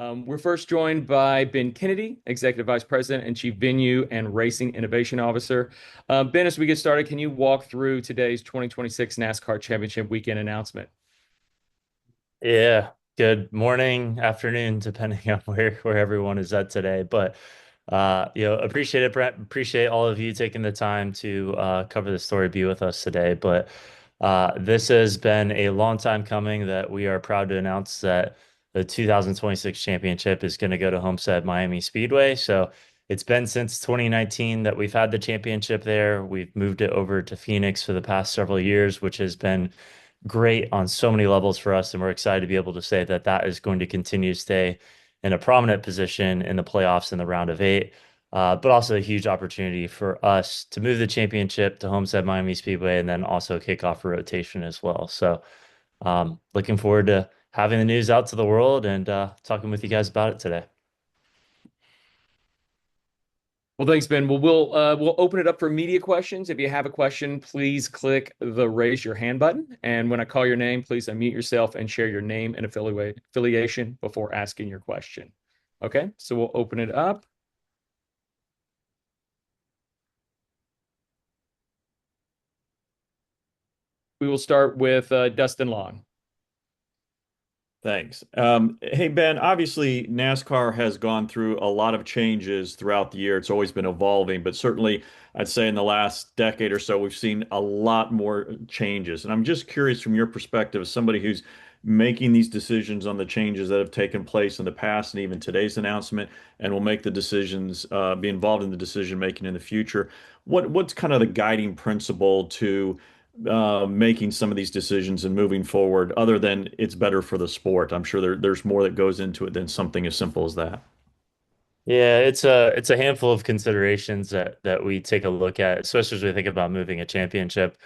We're first joined by Ben Kennedy, Executive Vice President and Chief Venue and Racing Innovation Officer. Ben, as we get started, can you walk through today's 2026 NASCAR Championship Weekend announcement? Yeah, good morning, afternoon, depending on where everyone is at today. But appreciate it, Brent. Appreciate all of you taking the time to cover the story, be with us today. But this has been a long time coming that we are proud to announce that the 2026 championship is going to go to Homestead Miami Speedway. So it's been since 2019 that we've had the championship there. We've moved it over to Phoenix for the past several years, which has been great on so many levels for us, and we're excited to be able to say that that is going to continue to stay in a prominent position in the playoffs in the round of eight. But also a huge opportunity for us to move the championship to Homestead Miami Speedway and then also kick off a rotation as well. So looking forward to having the news out to the world and talking with you guys about it today. Well, thanks, Ben. We'll open it up for media questions. If you have a question, please click the raise your hand button. And when I call your name, please unmute yourself and share your name and affiliation before asking your question. Okay, so we'll open it up. We will start with Dustin Long. Thanks. Hey, Ben, obviously NASCAR has gone through a lot of changes throughout the year. It's always been evolving, but certainly I'd say in the last decade or so, we've seen a lot more changes. And I'm just curious from your perspective, as somebody who's making these decisions on the changes that have taken place in the past and even today's announcement, and will make the decisions, be involved in the decision making in the future. What's kind of the guiding principle to making some of these decisions and moving forward, other than it's better for the sport? I'm sure there's more that goes into it than something as simple as that. Yeah, it's a handful of considerations that we take a look at, especially as we think about moving a championship.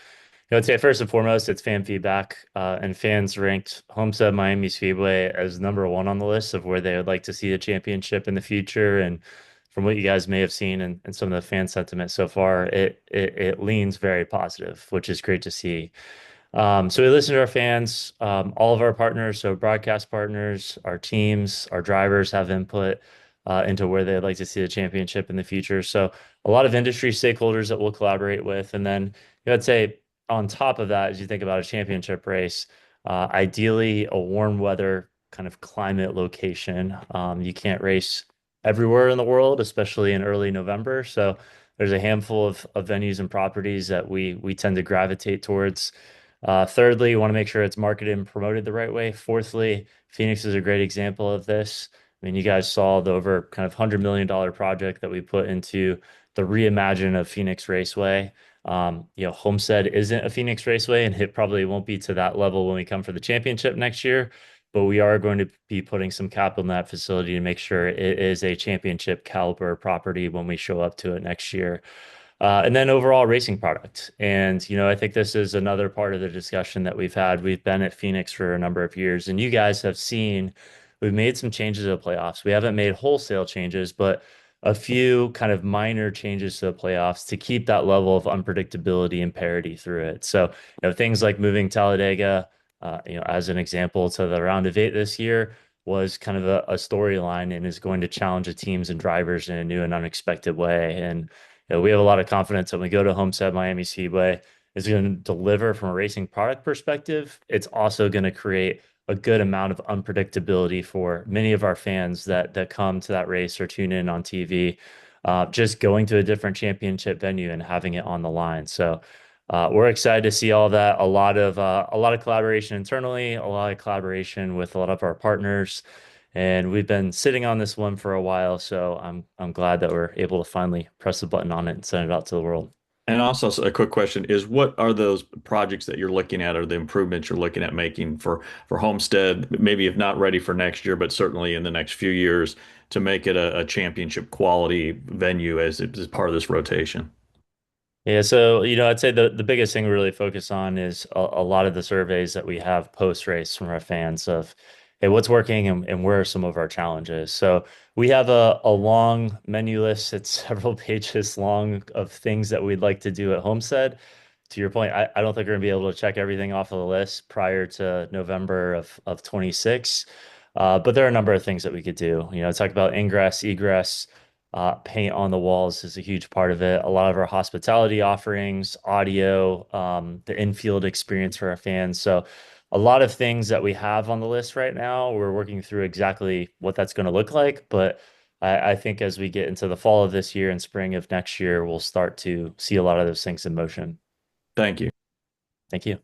I'd say first and foremost, it's fan feedback, and fans ranked Homestead Miami Speedway as number one on the list of where they would like to see the championship in the future. And from what you guys may have seen and some of the fan sentiment so far, it leans very positive, which is great to see. So we listen to our fans, all of our partners, so broadcast partners, our teams, our drivers have input into where they'd like to see the championship in the future. So a lot of industry stakeholders that we'll collaborate with. And then I'd say on top of that, as you think about a championship race, ideally a warm weather kind of climate location. You can't race everywhere in the world, especially in early November. So there's a handful of venues and properties that we tend to gravitate towards. Thirdly, you want to make sure it's marketed and promoted the right way. Fourthly, Phoenix is a great example of this. I mean, you guys saw the over kind of $100 million project that we put into the reimagine of Phoenix Raceway. Homestead isn't a Phoenix Raceway, and it probably won't be to that level when we come for the championship next year. But we are going to be putting some capital in that facility to make sure it is a championship caliber property when we show up to it next year. And then overall racing product. And, I think this is another part of the discussion that we've had. We've been at Phoenix for a number of years, and you guys have seen we've made some changes to the playoffs. We haven't made wholesale changes, but a few kind of minor changes to the playoffs to keep that level of unpredictability and parity through it. So, things like moving Talladega, as an example, to the round of eight this year was kind of a storyline and is going to challenge the teams and drivers in a new and unexpected way. And we have a lot of confidence that when we go to Homestead Miami Speedway, it's going to deliver from a racing product perspective. It's also going to create a good amount of unpredictability for many of our fans that come to that race or tune in on TV. Just going to a different championship venue and having it on the line. So we're excited to see all that. A lot of collaboration internally, a lot of collaboration with a lot of our partners. And we've been sitting on this one for a while, so I'm glad that we're able to finally press the button on it and send it out to the world. And also, a quick question is, what are those projects that you're looking at, or the improvements you're looking at making for Homestead, maybe if not ready for next year, but certainly in the next few years, to make it a championship quality venue as part of this rotation? Yeah, so I'd say the biggest thing we really focus on is a lot of the surveys that we have post race from our fans of, hey, what's working and where are some of our challenges? So we have a long menu list. It's several pages long of things that we'd like to do at Homestead. To your point, I don't think we're gonna be able to check everything off of the list prior to November of 26. But there are a number of things that we could do. Talk about ingress, egress, paint on the walls is a huge part of it. A lot of our hospitality offerings, audio, the infield experience for our fans. So a lot of things that we have on the list right now. We're working through exactly what that's going to look like. But I think as we get into the fall of this year and spring of next year, we'll start to see a lot of those things in motion. Thank you. Thank you.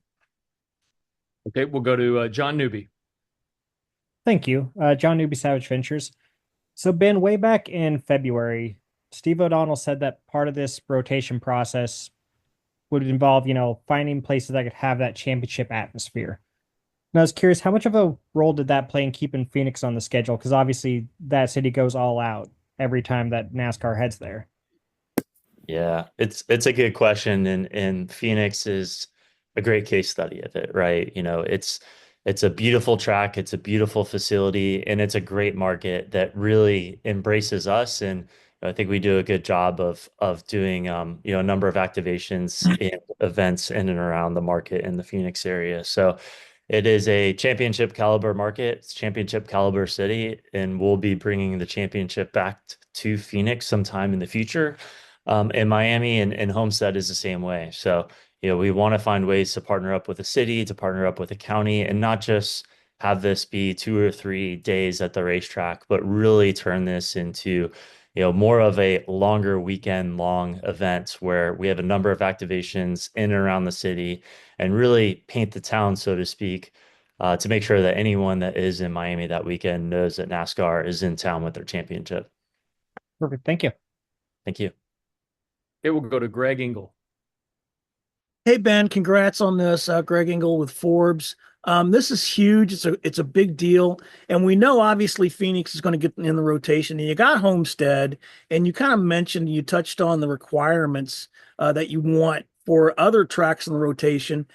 Okay, we'll go to John Newby. Thank you. John Newby, Savage Ventures. So, Ben, way back in February, Steve O'Donnell said that part of this rotation process would involve, finding places that could have that championship atmosphere. And I was curious, how much of a role did that play in keeping Phoenix on the schedule? Because obviously that city goes all out every time that NASCAR heads there. Yeah, it's a good question, and Phoenix is a great case study of it, right? It's a beautiful track, it's a beautiful facility, and it's a great market that really embraces us. And I think we do a good job of doing a number of activations and events in and around the market in the Phoenix area. So it is a championship caliber market, it's championship caliber city, and we'll be bringing the championship back to Phoenix sometime in the future. And Miami and Homestead is the same way. So, we want to find ways to partner up with a city, to partner up with a county, and not just have this be 2 or 3 days at the racetrack, but really turn this into, more of a longer weekend long event where we have a number of activations in and around the city and really paint the town, so to speak, to make sure that anyone that is in Miami that weekend knows that NASCAR is in town with their championship. Perfect. Thank you. Thank you. It will go to Greg Engel. Hey Ben, congrats on this. Greg Engel with Forbes. This is huge. It's a big deal, and we know obviously Phoenix is going to get in the rotation. And you got Homestead, and you kind of mentioned you touched on the requirements that you want for other tracks in the rotation.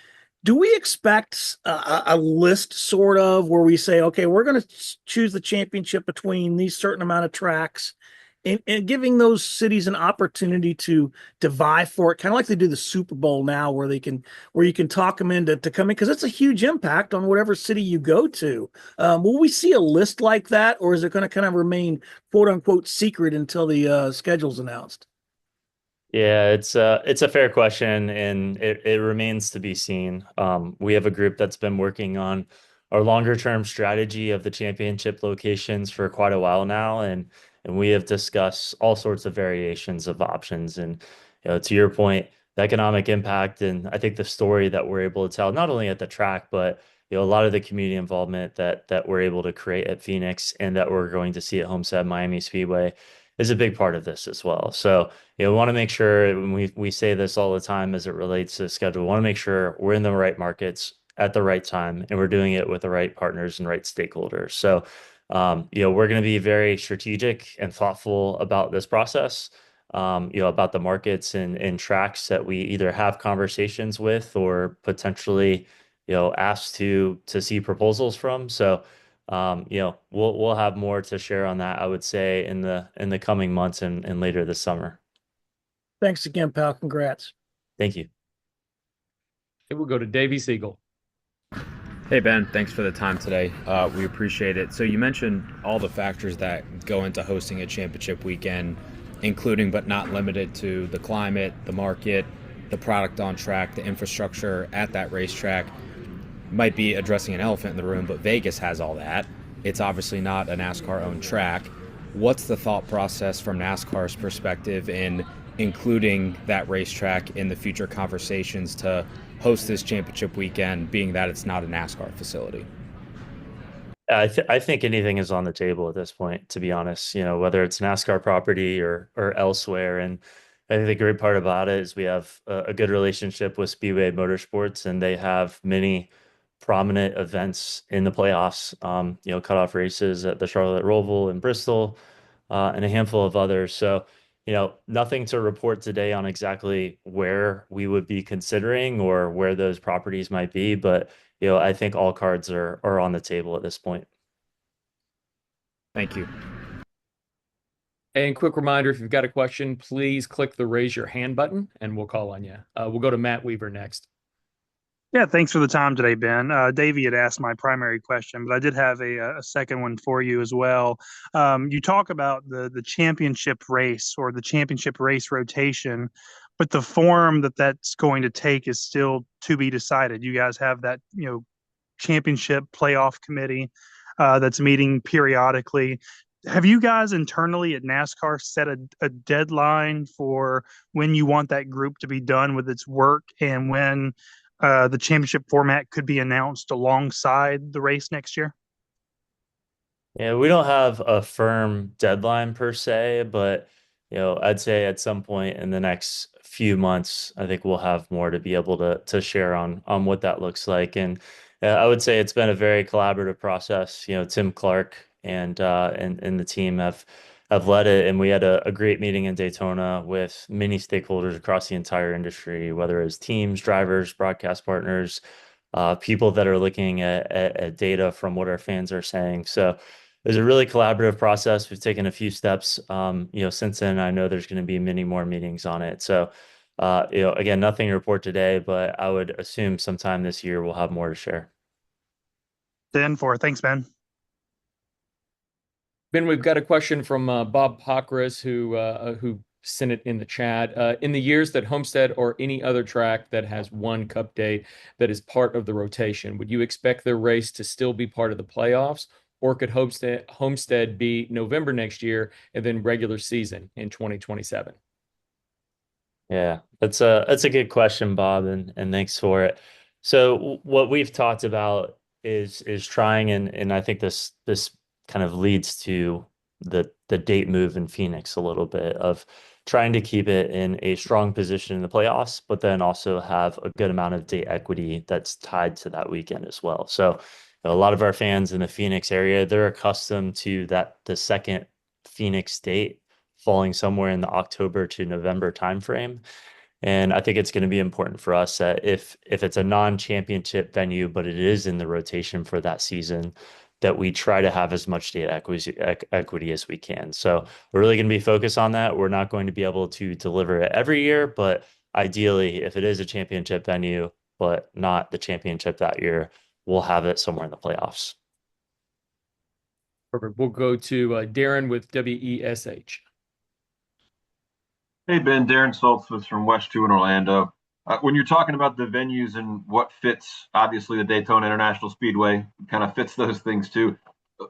Do we expect a list sort of where we say, okay, we're going to choose the championship between these certain amount of tracks, and giving those cities an opportunity to vie for it, kind of like they do the Super Bowl now, where you can talk them into to come in because it's a huge impact on whatever city you go to. Will we see a list like that, or is it going to kind of remain quote unquote secret until the schedule's announced? Yeah, it's a fair question, and it remains to be seen. We have a group that's been working on our longer term strategy of the championship locations for quite a while now, and we have discussed all sorts of variations of options. And to your point, the economic impact, and I think the story that we're able to tell, not only at the track, but a lot of the community involvement that we're able to create at Phoenix and that we're going to see at Homestead Miami Speedway is a big part of this as well. So we want to make sure, and we say this all the time as it relates to the schedule, we want to make sure we're in the right markets at the right time and we're doing it with the right partners and right stakeholders. So, we're going to be very strategic and thoughtful about this process, about the markets and tracks that we either have conversations with or potentially, asked to see proposals from. So, we'll have more to share on that, I would say, in the coming months and later this summer. Thanks again, pal. Congrats. Thank you. It will go to Davey Siegel. Hey Ben, thanks for the time today. We appreciate it. So you mentioned all the factors that go into hosting a championship weekend, including but not limited to the climate, the market, the product on track, the infrastructure at that racetrack. Might be addressing an elephant in the room, but Vegas has all that. It's obviously not a NASCAR-owned track. What's the thought process from NASCAR's perspective in including that racetrack in the future conversations to host this championship weekend, being that it's not a NASCAR facility? I think anything is on the table at this point, to be honest, whether it's NASCAR property or elsewhere. And I think the great part about it is we have a good relationship with Speedway Motorsports, and they have many prominent events in the playoffs, cutoff races at the Charlotte Roval in Bristol, and a handful of others. So, nothing to report today on exactly where we would be considering or where those properties might be, but I think all cards are on the table at this point. Thank you. And quick reminder, if you've got a question, please click the raise your hand button and we'll call on you. We'll go to Matt Weaver next. Yeah, thanks for the time today, Ben. Davey had asked my primary question, but I did have a second one for you as well. You talk about the championship race or the championship race rotation, but the form that that's going to take is still to be decided. You guys have that, championship playoff committee that's meeting periodically. Have you guys internally at NASCAR set a deadline for when you want that group to be done with its work and when the championship format could be announced alongside the race next year? Yeah, we don't have a firm deadline per se, but I'd say at some point in the next few months, I think we'll have more to be able to share on what that looks like. And I would say it's been a very collaborative process. Tim Clark and the team have led it, and we had a great meeting in Daytona with many stakeholders across the entire industry, whether it's teams, drivers, broadcast partners, people that are looking at data from what our fans are saying. So it was a really collaborative process. We've taken a few steps, since then. I know there's going to be many more meetings on it. So, again, nothing to report today, but I would assume sometime this year we'll have more to share. 10-4. Thanks, Ben. Ben, we've got a question from Bob Pockris who sent it in the chat. In the years that Homestead or any other track that has one Cup day that is part of the rotation, would you expect their race to still be part of the playoffs, or could Homestead be November next year and then regular season in 2027? Yeah, that's a good question, Bob, and thanks for it. So what we've talked about is trying, and I think this kind of leads to the date move in Phoenix a little bit of trying to keep it in a strong position in the playoffs, but then also have a good amount of date equity that's tied to that weekend as well. So a lot of our fans in the Phoenix area, they're accustomed to the second Phoenix date falling somewhere in the October to November timeframe. And I think it's going to be important for us that if it's a non-championship venue, but it is in the rotation for that season, that we try to have as much data equity as we can. So we're really going to be focused on that. We're not going to be able to deliver it every year, but ideally, if it is a championship venue, but not the championship that year, we'll have it somewhere in the playoffs. Perfect. We'll go to Darren with WESH. Hey Ben, Darren Stoltzfus from West 2 in Orlando. When you're talking about the venues and what fits, obviously the Daytona International Speedway kind of fits those things too.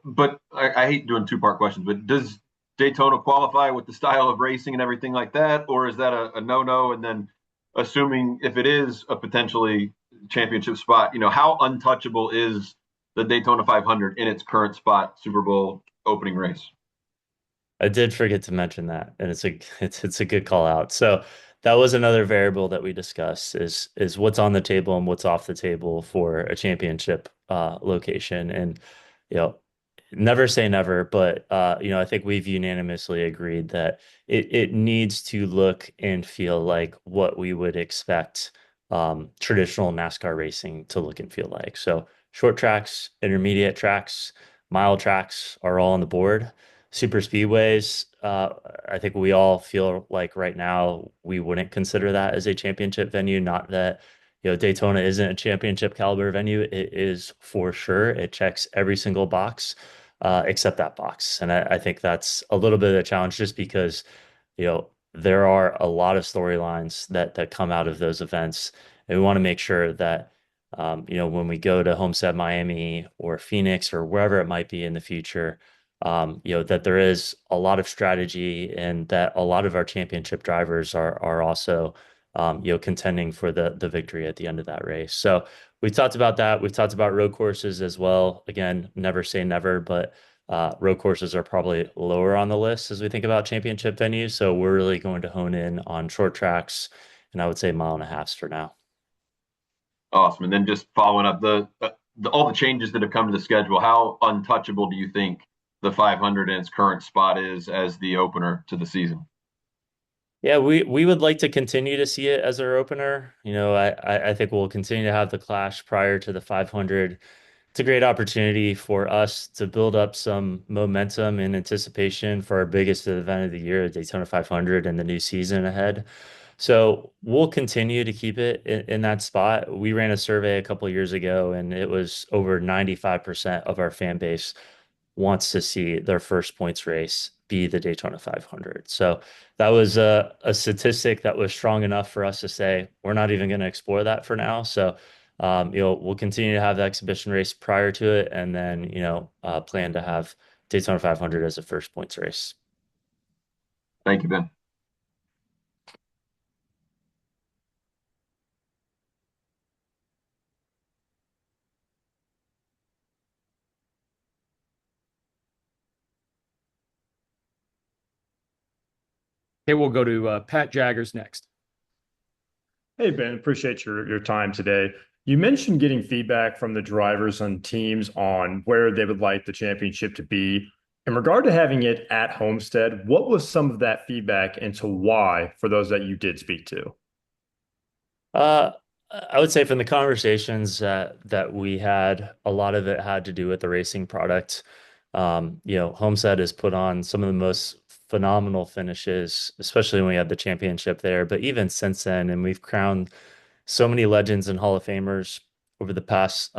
But I hate doing two-part questions, but does Daytona qualify with the style of racing and everything like that? Or is that a no-no? And then assuming if it is a potentially championship spot, how untouchable is the Daytona 500 in its current spot, Super Bowl opening race? I did forget to mention that, and it's a good call out. So that was another variable that we discussed is what's on the table and what's off the table for a championship location. And you know, never say never, but I think we've unanimously agreed that it needs to look and feel like what we would expect traditional NASCAR racing to look and feel like. So short tracks, intermediate tracks, mile tracks are all on the board. Super speedways, I think we all feel like right now we wouldn't consider that as a championship venue. Not that, Daytona isn't a championship caliber venue. It is for sure. It checks every single box, except that box. And I think that's a little bit of a challenge just because, there are a lot of storylines that come out of those events. And we want to make sure that, when we go to Homestead, Miami or Phoenix or wherever it might be in the future, that there is a lot of strategy and that a lot of our championship drivers are also, contending for the victory at the end of that race. So we talked about that. We've talked about road courses as well. Again, never say never, but road courses are probably lower on the list as we think about championship venues. So we're really going to hone in on short tracks, and I would say mile and a half for now. Awesome. And then just following up all the changes that have come to the schedule, how untouchable do you think the 500 in its current spot is as the opener to the season? Yeah, we would like to continue to see it as our opener. I think we'll continue to have the clash prior to the 500. It's a great opportunity for us to build up some momentum and anticipation for our biggest event of the year, the Daytona 500, and the new season ahead. So we'll continue to keep it in that spot. We ran a survey a couple of years ago, and it was over 95% of our fan base wants to see their first points race be the Daytona 500. So that was a statistic that was strong enough for us to say we're not even going to explore that for now. So we'll continue to have the exhibition race prior to it, and then plan to have Daytona 500 as a first points race. Thank you, Ben. Okay, we'll go to Pat Jaggers next. Hey Ben, appreciate your time today. You mentioned getting feedback from the drivers on teams on where they would like the championship to be. In regard to having it at Homestead, what was some of that feedback and to why for those that you did speak to? Uh, I would say from the conversations that we had, a lot of it had to do with the racing product. Homestead has put on some of the most phenomenal finishes, especially when we had the championship there. But even since then, and we've crowned so many legends and Hall of Famers over the past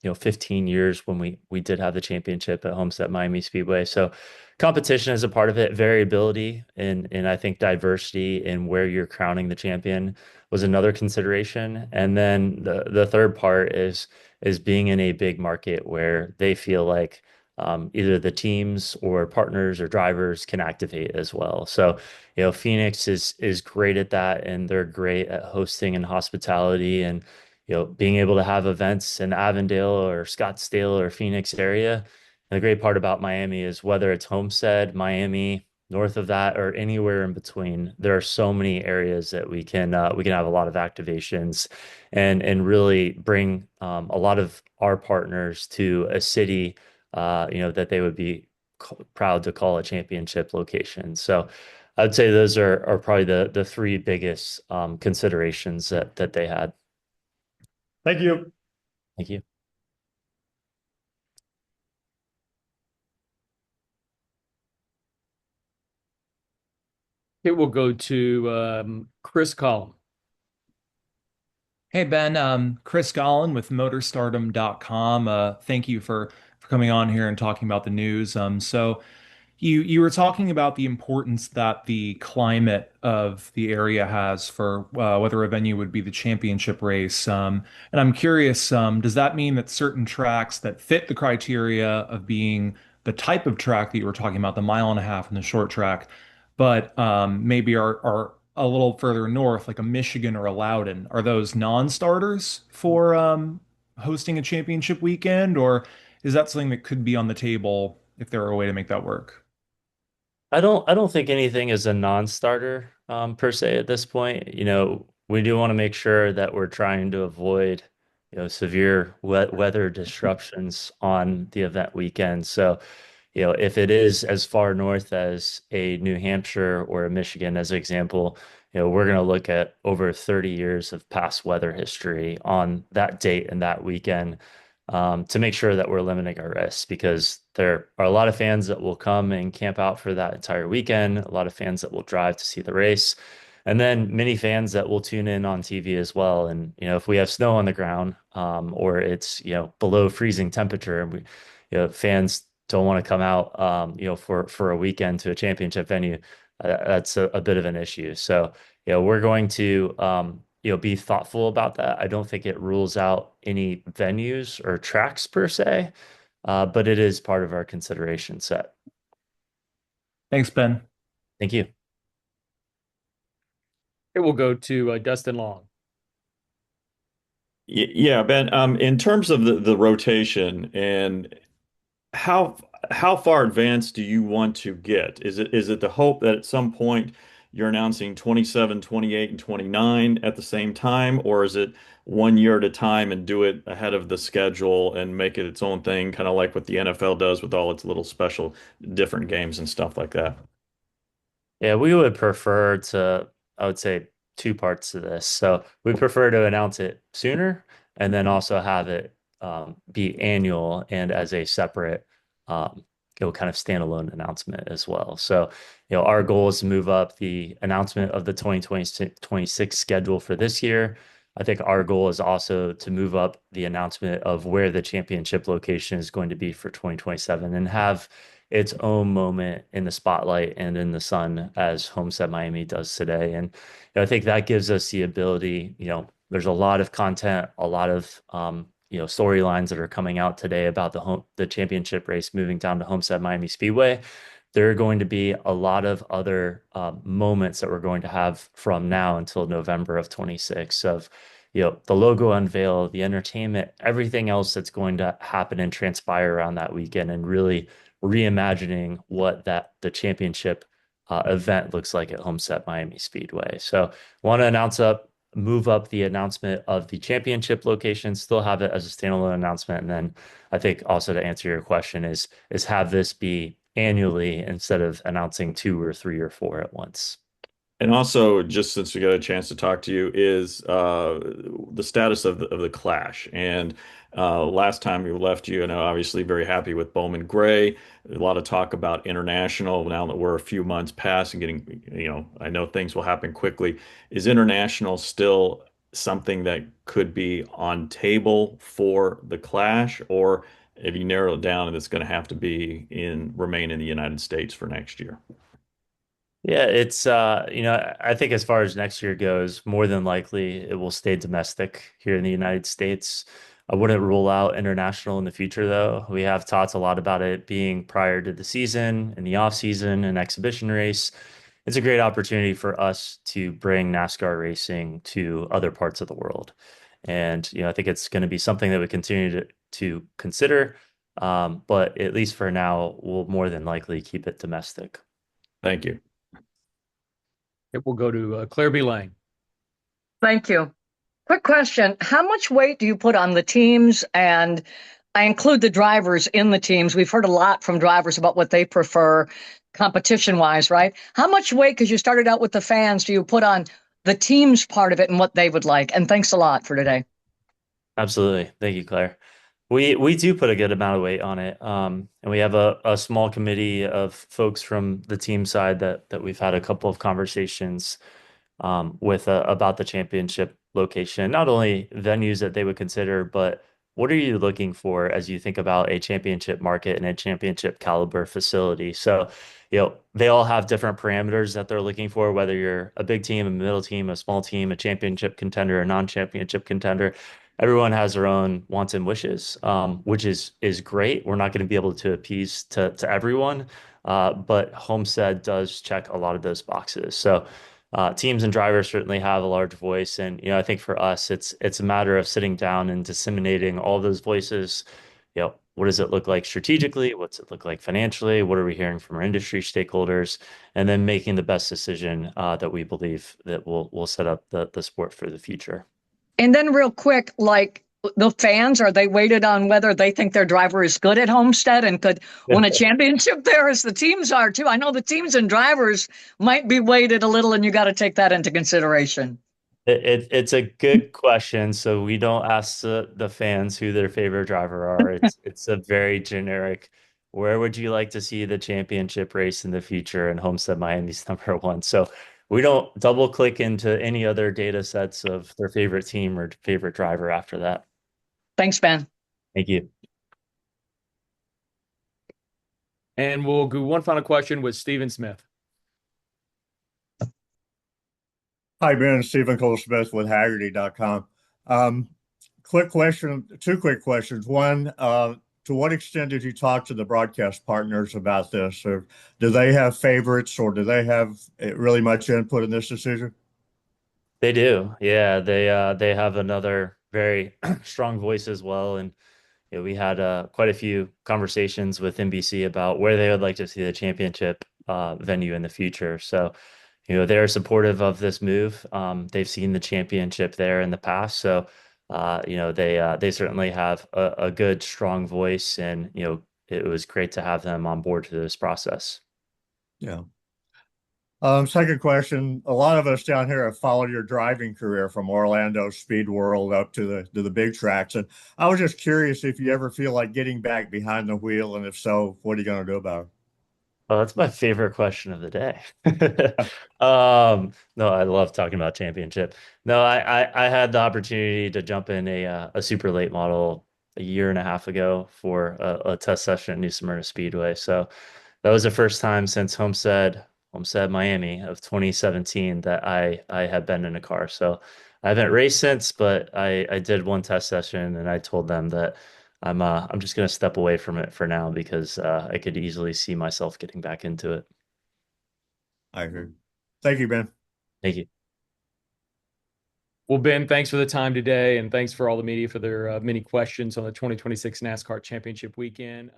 15 years when we did have the championship at Homestead Miami Speedway. So competition is a part of it, variability and I think diversity in where you're crowning the champion was another consideration. And then the third part is being in a big market where they feel like either the teams or partners or drivers can activate as well. So Phoenix is great at that, and they're great at hosting and hospitality, and being able to have events in Avondale or Scottsdale or Phoenix area. And the great part about Miami is whether it's Homestead, Miami, north of that, or anywhere in between, there are so many areas that we can have a lot of activations and really bring a lot of our partners to a city that they would be proud to call a championship location. So I'd say those are probably the three biggest considerations that they had. Thank you. Thank you. Okay, we'll go to Chris Collum. Hey Ben, Chris Gollin with motorstardom.com. Thank you for coming on here and talking about the news. So you were talking about the importance that the climate of the area has for whether a venue would be the championship race. And I'm curious, does that mean that certain tracks that fit the criteria of being the type of track that you were talking about, the mile and a half and the short track, but maybe are a little further north, like a Michigan or a Loudon, are those non-starters for hosting a championship weekend, or is that something that could be on the table if there were a way to make that work? I don't think anything is a non-starter per se at this point. We do want to make sure that we're trying to avoid, severe weather disruptions on the event weekend. So, if it is as far north as a New Hampshire or a Michigan, as an example, we're going to look at over 30 years of past weather history on that date and that weekend to make sure that we're limiting our risks because there are a lot of fans that will come and camp out for that entire weekend, a lot of fans that will drive to see the race, and then many fans that will tune in on TV as well. And, if we have snow on the ground or it's, below freezing temperature and fans don't want to come out, for a weekend to a championship venue, that's a bit of an issue. So, we're going to, be thoughtful about that. I don't think it rules out any venues or tracks per se, but it is part of our consideration set. Thanks, Ben. Thank you. Okay, we'll go to Dustin Long. Yeah, Ben, in terms of the rotation and how how far advanced do you want to get? Is it the hope that at some point you're announcing 27, 28, and 29 at the same time, or is it 1 year at a time and do it ahead of the schedule and make it its own thing, kind of like what the NFL does with all its little special different games and stuff like that? Yeah, we would prefer to, I would say, two parts to this. So we prefer to announce it sooner and then also have it be annual and as a separate kind of standalone announcement as well. So, our goal is to move up the announcement of the 2026 schedule for this year. I think our goal is also to move up the announcement of where the championship location is going to be for 2027 and have its own moment in the spotlight and in the sun as Homestead Miami does today. And I think that gives us the ability, there's a lot of content, a lot of storylines that are coming out today about the championship race moving down to Homestead Miami Speedway. There are going to be a lot of other moments that we're going to have from now until November of 26 of the logo unveil, the entertainment, everything else that's going to happen and transpire around that weekend, and really reimagining what the championship event looks like at Homestead Miami Speedway. So want to move up the announcement of the championship location, still have it as a standalone announcement. And then I think also to answer your question is have this be annually instead of announcing 2 or 3 or 4 at once. And also, just since we got a chance to talk to you, is the status of the Clash. And last time we left you, obviously very happy with Bowman Gray. A lot of talk about international now that we're a few months past and getting, I know things will happen quickly. Is international still something that could be on table for the Clash, or have you narrowed it down and it's going to have to remain in the United States for next year? Yeah, it's I think as far as next year goes, more than likely it will stay domestic here in the United States. I wouldn't rule out international in the future though. We have talked a lot about it being prior to the season, in the off season, an exhibition race. It's a great opportunity for us to bring NASCAR racing to other parts of the world. And I think it's going to be something that we continue to consider. But at least for now, we'll more than likely keep it domestic. Thank you. It will go to Claire B. Lang. Thank you. Quick question. How much weight do you put on the teams? And I include the drivers in the teams. We've heard a lot from drivers about what they prefer competition-wise, right? How much weight, because you started out with the fans, do you put on the teams part of it and what they would like? And thanks a lot for today. Absolutely. Thank you, Claire. We do put a good amount of weight on it. And we have a small committee of folks from the team side that we've had a couple of conversations with about the championship location, not only venues that they would consider, but what are you looking for as you think about a championship market and a championship caliber facility? So, they all have different parameters that they're looking for, whether you're a big team, a middle team, a small team, a championship contender, a non-championship contender. Everyone has their own wants and wishes, which is great. We're not going to be able to appease to everyone, but Homestead does check a lot of those boxes. So teams and drivers certainly have a large voice, and I think for us, it's a matter of sitting down and disseminating all those voices. What does it look like strategically? What's it look like financially? What are we hearing from our industry stakeholders? And then making the best decision that we believe that will set up the sport for the future. And then real quick, like the fans, are they weighted on whether they think their driver is good at Homestead and could win a championship there, as the teams are too? I know the teams and drivers might be weighted a little, and you got to take that into consideration. It's a good question. So we don't ask the fans who their favorite driver are. It's a very generic, where would you like to see the championship race in the future? And Homestead Miami's #1. So we don't double click into any other data sets of their favorite team or favorite driver after that. Thanks, Ben. Thank you. And we'll do one final question with Stephen Smith. Hi, Ben. Stephen Cole Smith with Haggerty.com. Quick question, two quick questions. One, to what extent did you talk to the broadcast partners about this? Or do they have favorites, or do they have really much input in this decision? They do. Yeah, they have another very strong voice as well. And we had quite a few conversations with NBC about where they would like to see the championship venue in the future. So, they're supportive of this move. They've seen the championship there in the past. So, they certainly have a good, strong voice, and it was great to have them on board to this process. Yeah. Second question. A lot of us down here have followed your driving career from Orlando Speed World up to the big tracks. And I was just curious if you ever feel like getting back behind the wheel, and if so, what are you going to do about it? Oh, that's my favorite question of the day. No, I love talking about championship. No, I had the opportunity to jump in a super late model a year and a half ago for a test session at New Smyrna Speedway. So that was the first time since Homestead Miami of 2017 that I had been in a car. So I haven't raced since, but I did one test session and I told them that I'm just gonna step away from it for now because I could easily see myself getting back into it. I agree. Thank you, Ben. Thank you. Well, Ben, thanks for the time today, and thanks for all the media for their many questions on the 2026 NASCAR Championship weekend.